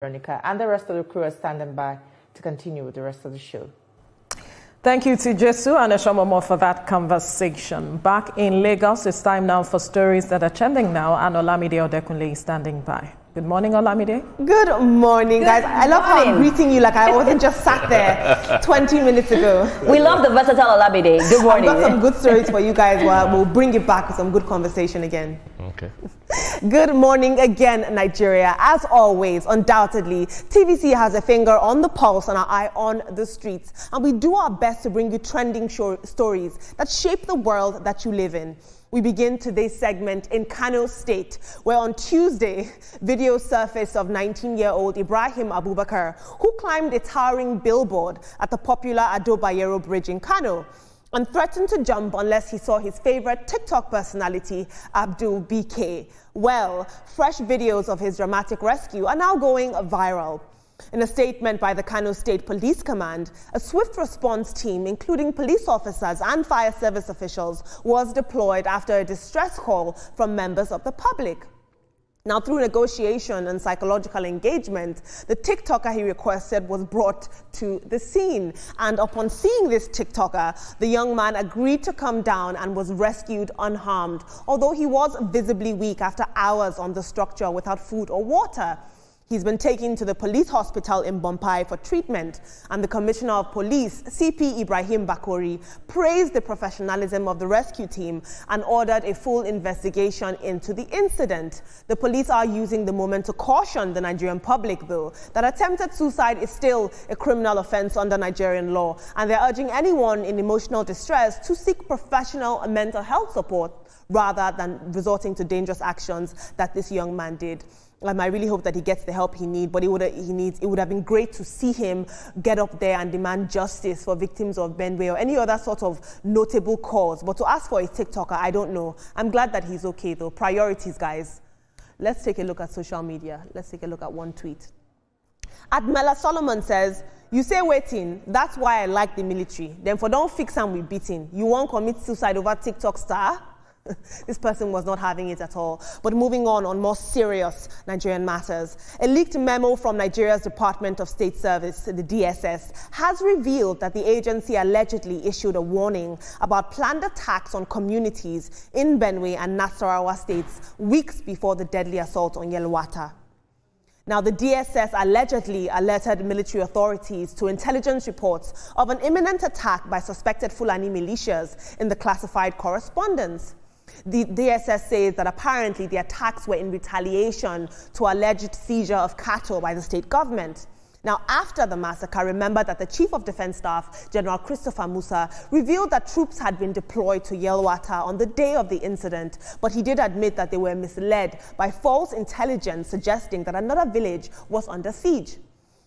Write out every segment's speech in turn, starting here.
Veronica, and the rest of the crew are standing by to continue with the rest of the show. Thank you to Jesu and Eshomomo for that conversation. Back in Lagos, it's time now for stories that are trending now, and Olamide Odekunle is standing by. Good morning, Olamide. Good morning, guys. I love how I'm greeting you like I wasn't just sat there 20 minutes ago. We love the versatile Olamide. Good morning. I've got some good stories for you guys. We'll bring it back with some good conversation again. Okay. Good morning again, Nigeria. As always, undoubtedly, TVC has a finger on the pulse and our eye on the streets. And we do our best to bring you trending stories that shape the world that you live in. We begin today's segment in Kano State, where on Tuesday, video surfaced of 19-year-old Ibrahim Abubakar, who climbed a towering billboard at the popular Ado Bayero Bridge in Kano, and threatened to jump unless he saw his favorite TikTok personality, Abdul BK. Well, fresh videos of his dramatic rescue are now going viral. In a statement by the Kano State Police Command, a swift response team, including police officers and fire service officials, was deployed after a distress call from members of the public. Now, through negotiation and psychological engagement, the TikToker he requested was brought to the scene. And upon seeing this TikToker, the young man agreed to come down and was rescued unharmed, although he was visibly weak after hours on the structure without food or water. He's been taken to the police hospital in Bompai for treatment, and the Commissioner of Police, CP Ibrahim Bakori, praised the professionalism of the rescue team and ordered a full investigation into the incident. The police are using the moment to caution the Nigerian public, though, that attempted suicide is still a criminal offense under Nigerian law, and they're urging anyone in emotional distress to seek professional mental health support rather than resorting to dangerous actions that this young man did. I really hope that he gets the help he needs, but it would have been great to see him get up there and demand justice for victims of Benway or any other sort of notable cause. But to ask for a TikToker, I don't know. I'm glad that he's okay, though. Priorities, guys. Let's take a look at social media. Let's take a look at one tweet. Admela Solomon says, "You say waiting, that's why I like the military. Then for don't fix and we beating. You won't commit suicide over TikTok star?" This person was not having it at all. But moving on more serious Nigerian matters, a leaked memo from Nigeria's Department of State Service, the DSS, has revealed that the agency allegedly issued a warning about planned attacks on communities in Benue and Nasarawa states weeks before the deadly assault on Yelwata. Now, the DSS allegedly alerted military authorities to intelligence reports of an imminent attack by suspected Fulani militias in the classified correspondence. The DSS says that apparently the attacks were in retaliation to alleged seizure of cattle by the state government. Now, after the massacre, remember that the Chief of Defense Staff, General Christopher Musa, revealed that troops had been deployed to Yelwata on the day of the incident, but he did admit that they were misled by false intelligence suggesting that another village was under siege.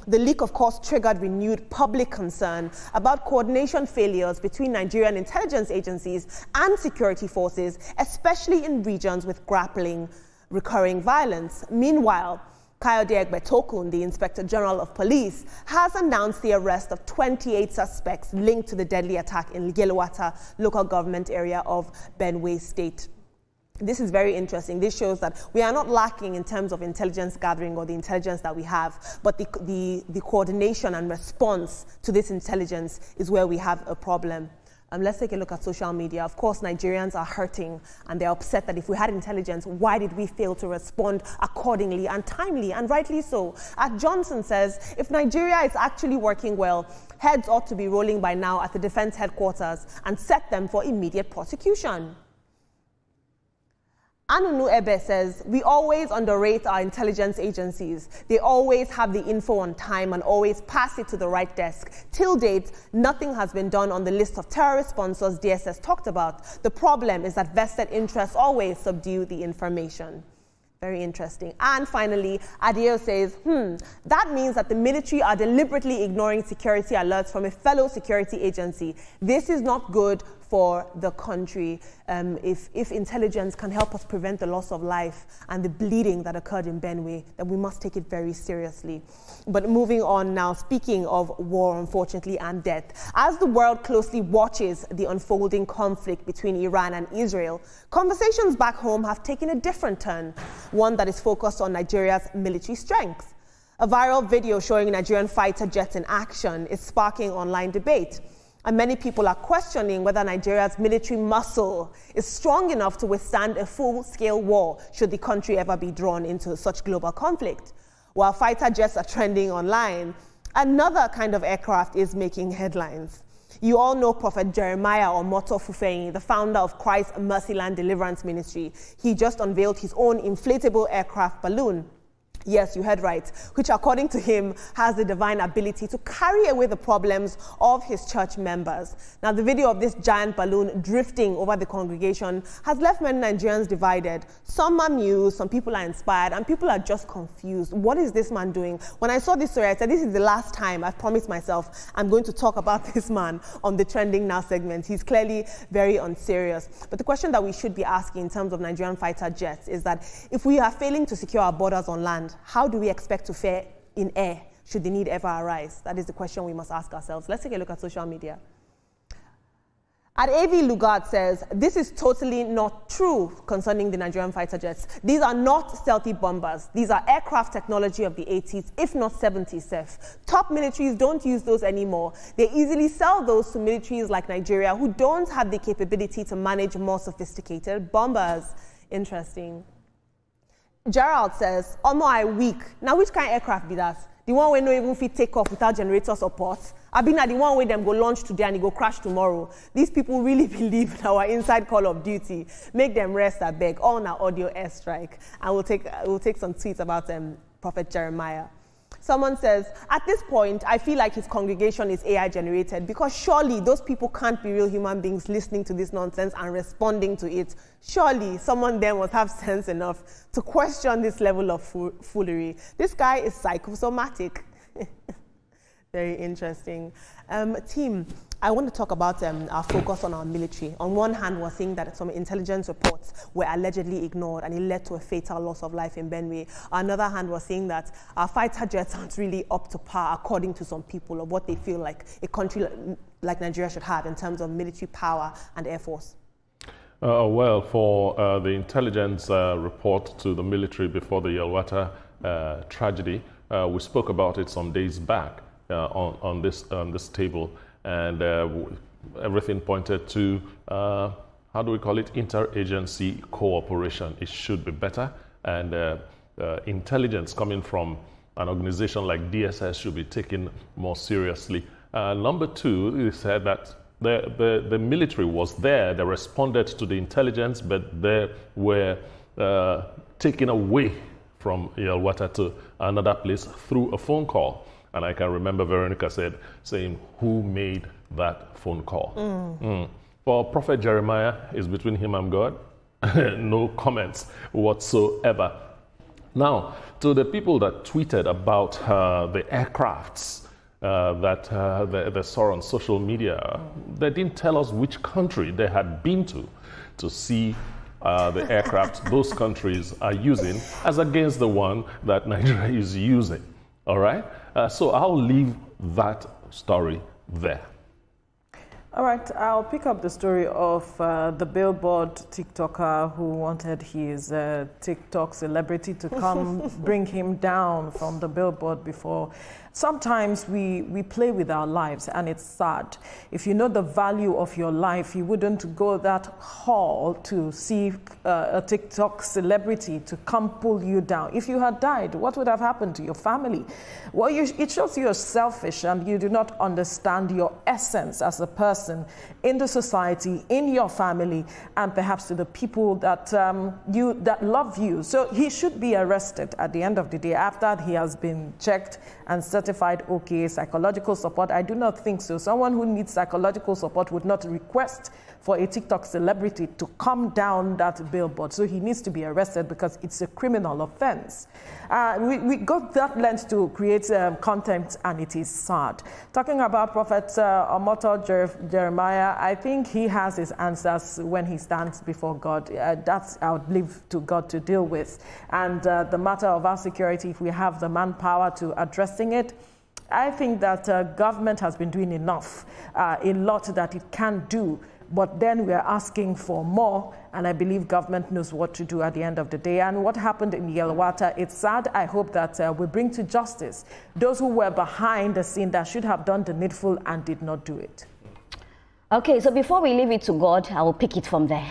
The leak, of course, triggered renewed public concern about coordination failures between Nigerian intelligence agencies and security forces, especially in regions with grappling recurring violence. Meanwhile, Kayode Egbetokun, the Inspector General of Police, has announced the arrest of 28 suspects linked to the deadly attack in Yelwata local government area of Benue State. This is very interesting. This shows that we are not lacking in terms of intelligence gathering or the intelligence that we have, but the coordination and response to this intelligence is where we have a problem. Let's take a look at social media. Of course, Nigerians are hurting and they're upset that if we had intelligence, why did we fail to respond accordingly and timely, and rightly so. At Johnson says, if Nigeria is actually working well, heads ought to be rolling by now at the defense headquarters and set them for immediate prosecution. Anunu Ebe says, we always underrate our intelligence agencies. They always have the info on time and always pass it to the right desk. Till date, nothing has been done on the list of terrorist sponsors DSS talked about. The problem is that vested interests always subdue the information. Very interesting. And finally, Adio says, that means that the military are deliberately ignoring security alerts from a fellow security agency. This is not good for the country. If intelligence can help us prevent the loss of life and the bleeding that occurred in Benue, then we must take it very seriously. But moving on now, speaking of war, unfortunately, and death, as the world closely watches the unfolding conflict between Iran and Israel, conversations back home have taken a different turn, one that is focused on Nigeria's military strength. A viral video showing Nigerian fighter jets in action is sparking online debate. And many people are questioning whether Nigeria's military muscle is strong enough to withstand a full-scale war should the country ever be drawn into such global conflict. While fighter jets are trending online, another kind of aircraft is making headlines. You all know Prophet Jeremiah Omoto Fufeyin, the founder of Christ Mercyland Deliverance Ministry. He just unveiled his own inflatable aircraft balloon. Yes, you heard right, which according to him has the divine ability to carry away the problems of his church members. Now, the video of this giant balloon drifting over the congregation has left many Nigerians divided. Some are amused, some people are inspired, and people are just confused. What is this man doing? When I saw this story, I said, this is the last time I've promised myself I'm going to talk about this man on the Trending Now segment. He's clearly very unserious. But the question that we should be asking in terms of Nigerian fighter jets is that if we are failing to secure our borders on land, how do we expect to fare in air should the need ever arise? That is the question we must ask ourselves. Let's take a look at social media. At AV Lugard says, this is totally not true concerning the Nigerian fighter jets. These are not stealthy bombers. These are aircraft technology of the 80s, if not 70s. Top militaries don't use those anymore. They easily sell those to militaries like Nigeria who don't have the capability to manage more sophisticated bombers. Interesting. Gerald says, Omo, I weak. Now, which kind of aircraft be that? The one where no even fit take off without generator support? I been at the one where them go launch today and it go crash tomorrow. These people really believe in our inside call of duty. Make them rest, I beg. All now audio airstrike. And we'll take some tweets about Prophet Jeremiah. Someone says, at this point, I feel like his congregation is AI generated because surely those people can't be real human beings listening to this nonsense and responding to it. Surely someone there must have sense enough to question this level of foolery. This guy is psychosomatic. Very interesting. Team, I want to talk about our focus on our military. On one hand, we're seeing that some intelligence reports were allegedly ignored and it led to a fatal loss of life in Benue. On the other hand, we're seeing that our fighter jets aren't really up to par, according to some people, of what they feel like a country like Nigeria should have in terms of military power and air force. Well, for the intelligence report to the military before the Yelwata tragedy, we spoke about it some days back on this table. And everything pointed to, how do we call it, interagency cooperation. It should be better, and intelligence coming from an organization like DSS should be taken more seriously. Number two, he said that the military was there, they responded to the intelligence, but they were taken away from Yelwata to another place through a phone call. And I can remember Veronica saying, who made that phone call? For Prophet Jeremiah, it's between him and God. No comments whatsoever. Now, to the people that tweeted about the aircrafts that they saw on social media, they didn't tell us which country they had been to see the aircraft those countries are using as against the one that Nigeria is using. All right? So I'll leave that story there. All right, I'll pick up the story of the Billboard TikToker who wanted his TikTok celebrity to come bring him down from the Billboard before. Sometimes we play with our lives, and it's sad. If you know the value of your life, you wouldn't go that hall to see a TikTok celebrity to come pull you down. If you had died, what would have happened to your family? Well, it shows you're selfish and you do not understand your essence as a person in the society, in your family, and perhaps to the people that that love you. So he should be arrested at the end of the day after he has been checked and certified okay. Psychological support, I do not think so. Someone who needs psychological support would not request for a TikTok celebrity to come down that billboard. So he needs to be arrested because it's a criminal offense. We got that length to create content, and it is sad. Talking about Prophet Omoto Jeremiah, I think he has his answers when he stands before God. That's I would leave to God to deal with. And the matter of our security, if we have the manpower to addressing it, I think that government has been doing enough, a lot that it can do. but then we're asking for more, and I believe government knows what to do at the end of the day. And what happened in Yelwata, it's sad. I hope that we bring to justice those who were behind the scene that should have done the needful and did not do it. Okay, so before we leave it to God, I will pick it from there.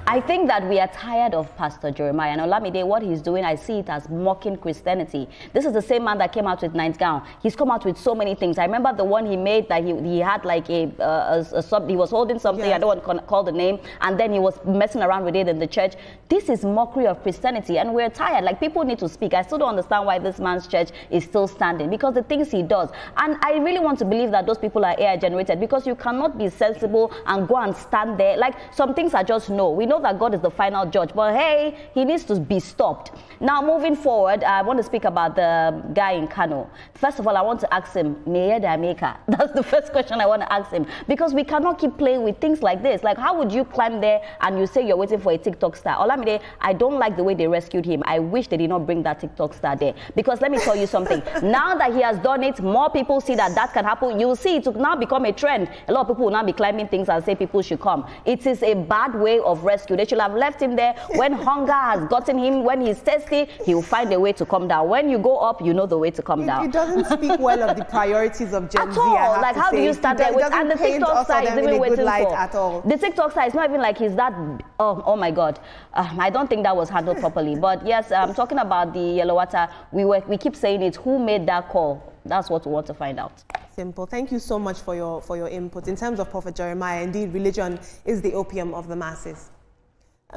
I think that we are tired of Pastor Jeremiah. And Olamide, what he's doing, I see it as mocking Christianity. This is the same man that came out with nightgown. He's come out with so many things. I remember the one he made that he had like he was holding something, I don't want to call the name, and then he was messing around with it in the church. This is mockery of Christianity, and we're tired. Like, people need to speak. I still don't understand why this man's church is still standing, because the things he does. And I really want to believe that those people are AI generated, because you cannot be sensible and go and stand there. Like, some things are just no. We know that God is the final judge, but hey, he needs to be stopped. Now, moving forward, I want to speak about the guy in Kano. First of all, I want to ask him, Meye Dameka? That's the first question I want to ask him, because we cannot keep playing with things like this. Like, how would you climb there and you say you're waiting for a TikTok star? Olamide, I don't like the way they rescued him. I wish they did not bring that TikTok star there, because let me tell you something. Now that he has done it, more people see that that can happen. You'll see it will now become a trend. A lot of people will now be climbing things and say people should come. It is a bad way of rescue. They should have left him there. When hunger has gotten him, when he's thirsty, he will find a way to come down. When you go up, you know the way to come down. It doesn't speak well of the priorities of Gen Z. At all. Like, how do you start there? And the TikTok star is even waiting for. At all. The TikTok star is not even like he's that. Oh my God. I don't think that was handled properly. But yes, talking about the Yelwata, we keep saying it. Who made that call? That's what we want to find out. Simple. Thank you so much for your input. In terms of Prophet Jeremiah, indeed, religion is the opium of the masses.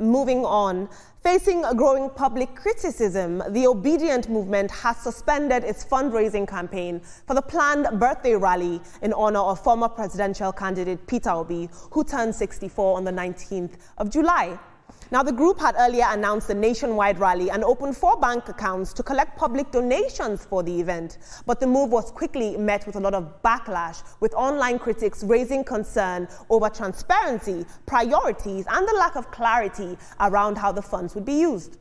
Moving on, facing a growing public criticism, the Obedient movement has suspended its fundraising campaign for the planned birthday rally in honor of former presidential candidate Peter Obi, who turned 64 on the 19th of July. Now, the group had earlier announced a nationwide rally and opened 4 bank accounts to collect public donations for the event. But the move was quickly met with a lot of backlash, with online critics raising concern over transparency, priorities, and the lack of clarity around how the funds would be used.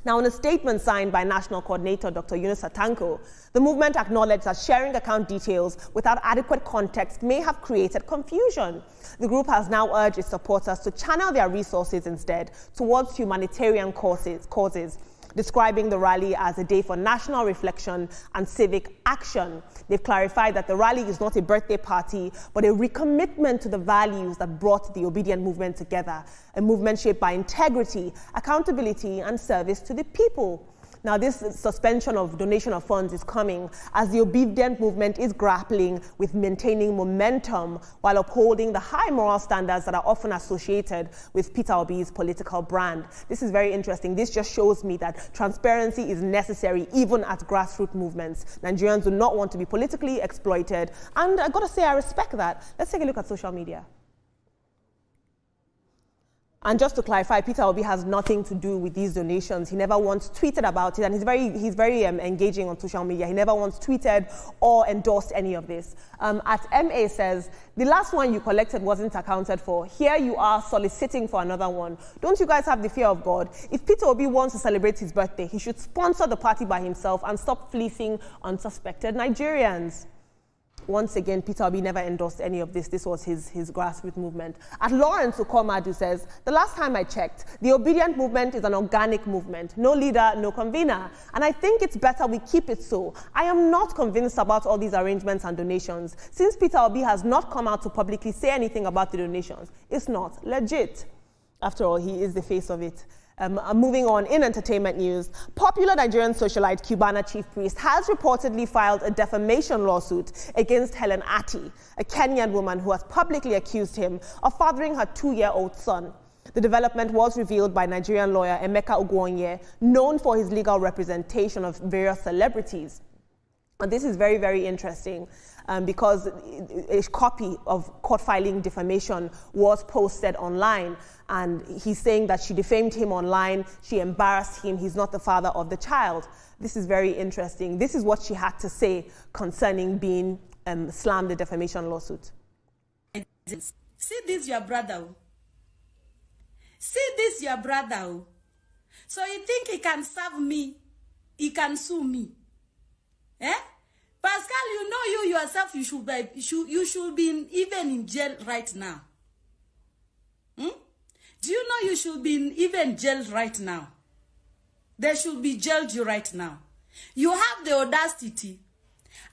Now, in a statement signed by National Coordinator Dr. Yunus Atanko, the movement acknowledged that sharing account details without adequate context may have created confusion. The group has now urged its supporters to channel their resources instead towards humanitarian causes, describing the rally as a day for national reflection and civic action. They've clarified that the rally is not a birthday party, but a recommitment to the values that brought the Obedient movement together, a movement shaped by integrity, accountability, and service to the people. Now, this suspension of donation of funds is coming as the Obedient movement is grappling with maintaining momentum while upholding the high moral standards that are often associated with Peter Obi's political brand. This is very interesting. This just shows me that transparency is necessary even at grassroots movements. Nigerians do not want to be politically exploited, and I've got to say I respect that. Let's take a look at social media. And just to clarify, Peter Obi has nothing to do with these donations. He never once tweeted about it, and he's very engaging on social media. He never once tweeted or endorsed any of this. At MA says, the last one you collected wasn't accounted for. Here you are soliciting for another one. Don't you guys have the fear of God? If Peter Obi wants to celebrate his birthday, he should sponsor the party by himself and stop fleecing unsuspected Nigerians. Once again, Peter Obi never endorsed any of this. This was his grassroots movement. At Lawrence Ukomadu says, the last time I checked, the Obedient movement is an organic movement. No leader, no convener. And I think it's better we keep it so. I am not convinced about all these arrangements and donations. Since Peter Obi has not come out to publicly say anything about the donations, it's not legit. After all, he is the face of it. Moving on, in entertainment news, popular Nigerian socialite Cubana Chief Priest has reportedly filed a defamation lawsuit against Helen Ati, a Kenyan woman who has publicly accused him of fathering her 2-year-old son. The development was revealed by Nigerian lawyer Emeka Ogwonye, known for his legal representation of various celebrities. And this is very, very interesting because a copy of court filing defamation was posted online. And he's saying that she defamed him online, she embarrassed him, he's not the father of the child. This is very interesting. This is what she had to say concerning being slammed the defamation lawsuit. See this, your brother. See this, your brother. So you think he can serve me? He can sue me? Eh? Pascal, you know you yourself, you should be even in jail right now. Do you know you should be even jailed right now? They should be jailed you right now. You have the audacity.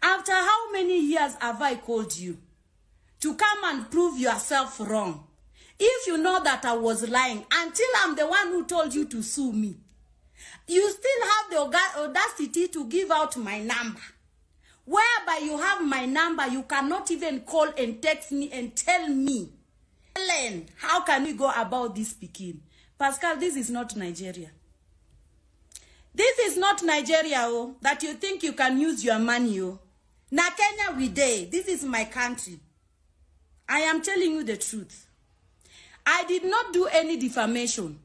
After how many years have I called you to come and prove yourself wrong? If you know that I was lying, until I'm the one who told you to sue me, you still have the audacity to give out my number. Whereby you have my number, you cannot even call and text me and tell me, Helen, how can we go about this speaking? Pascal, this is not Nigeria. This is not Nigeria, oh, that you think you can use your money, oh. Na Kenya we day. This is my country. I am telling you the truth. I did not do any defamation.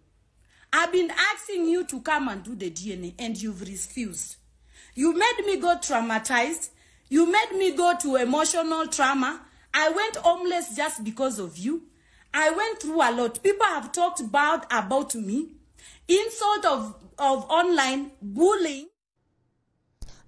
I've been asking you to come and do the DNA, and you've refused. You made me go traumatized. You made me go to emotional trauma. I went homeless just because of you. I went through a lot. People have talked bad about me. Insult of online bullying.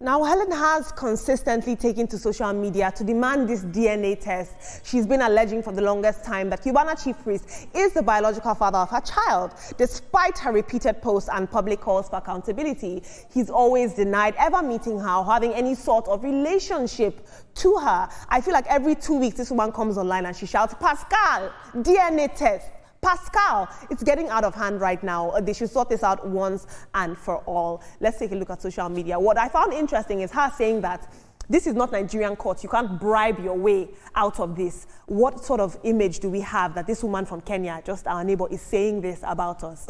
Now, Helen has consistently taken to social media to demand this DNA test. She's been alleging for the longest time that Cubana chief priest is the biological father of her child. Despite her repeated posts and public calls for accountability, he's always denied ever meeting her or having any sort of relationship to her. I feel like every 2 weeks this woman comes online and she shouts, Pascal, DNA test. Pascal, it's getting out of hand right now. They should sort this out once and for all. Let's take a look at social media. What I found interesting is her saying that this is not Nigerian court. You can't bribe your way out of this. What sort of image do we have that this woman from Kenya, just our neighbor, is saying this about us?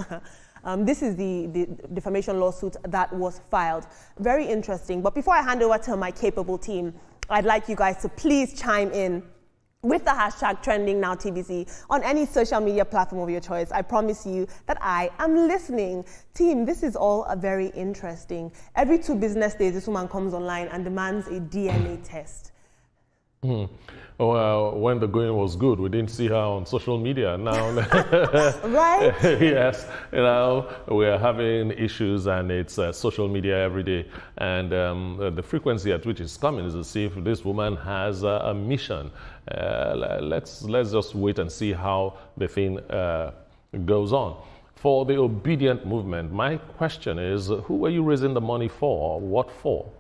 This is the defamation lawsuit that was filed. Very interesting. But before I hand over to my capable team, I'd like you guys to please chime in with the hashtag TrendingNowTVC on any social media platform of your choice. I promise you that I am listening. Team, this is all very interesting. Every 2 business days, this woman comes online and demands a DNA test. Well, when the going was good, we didn't see her on social media. Now, right? Yes, you know, we are having issues, and it's social media every day. And the frequency at which it's coming is as if this woman has a mission. Let's just wait and see how the thing goes on. For the obedient movement, my question is, who are you raising the money for? What for?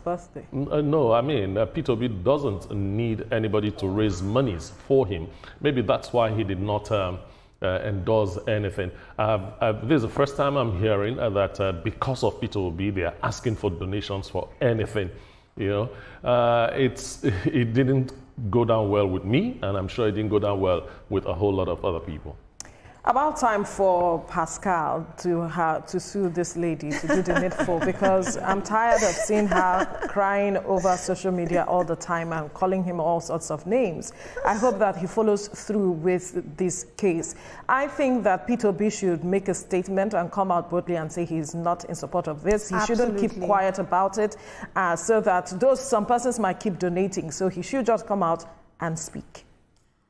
Birthday. No, I mean, Peter Obi doesn't need anybody to raise monies for him. Maybe that's why he did not endorse anything. This is the first time I'm hearing that because of Peter Obi, they are asking for donations for anything. You know, it didn't go down well with me, and I'm sure it didn't go down well with a whole lot of other people. About time for Pascal to sue this lady to do the needful, because I'm tired of seeing her crying over social media all the time and calling him all sorts of names. I hope that he follows through with this case. I think that Peter Obi should make a statement and come out boldly and say he's not in support of this. He Absolutely. shouldn't keep quiet about it, so that some persons might keep donating. So he should just come out and speak.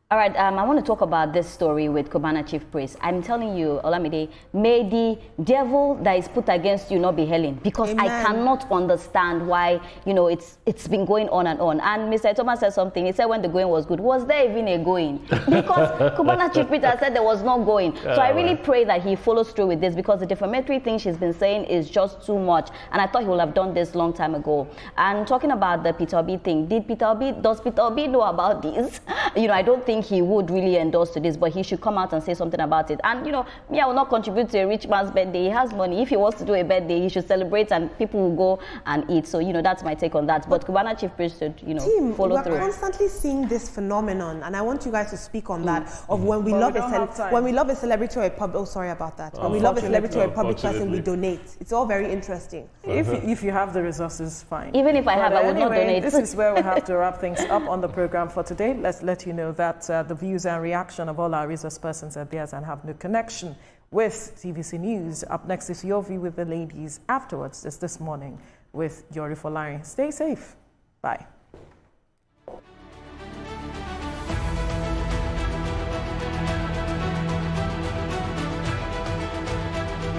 All right, I want to talk about this story with Cubana chief priest. I'm telling you, Olamide, may the devil that is put against you not be Helen, because Amen. I cannot understand why, you know, it's been going on and on. And Mr. Thomas said something. He said when the going was good. Was there even a going? Because Cubana chief priest said there was no going. So I really pray that he follows through with this, because the defamatory thing she's been saying is just too much. And I thought he would have done this long time ago. And talking about the Peter Obi thing, does Peter Obi know about this? You know, I don't think he would really endorse to this, but he should come out and say something about it. And, you know, me, I will not contribute to a rich man's birthday. He has money. If he wants to do a birthday, he should celebrate and people will go and eat. So, you know, that's my take on that. But Cubana chief priest should, you know, follow through. We're constantly seeing this phenomenon, and I want you guys to speak on that, of when we love a celebrity or a public, when we love a celebrity or a public person, we donate. It's all very interesting. If you have the resources, fine. Even if I have, I would not donate. This is where we have to wrap things up on the program for today. Let's let you know that the views and reaction of all our resource persons are theirs and have no connection with TVC News. Up next is Your View with the Ladies. Afterwards is This Morning with Yori Folari. Stay safe. Bye.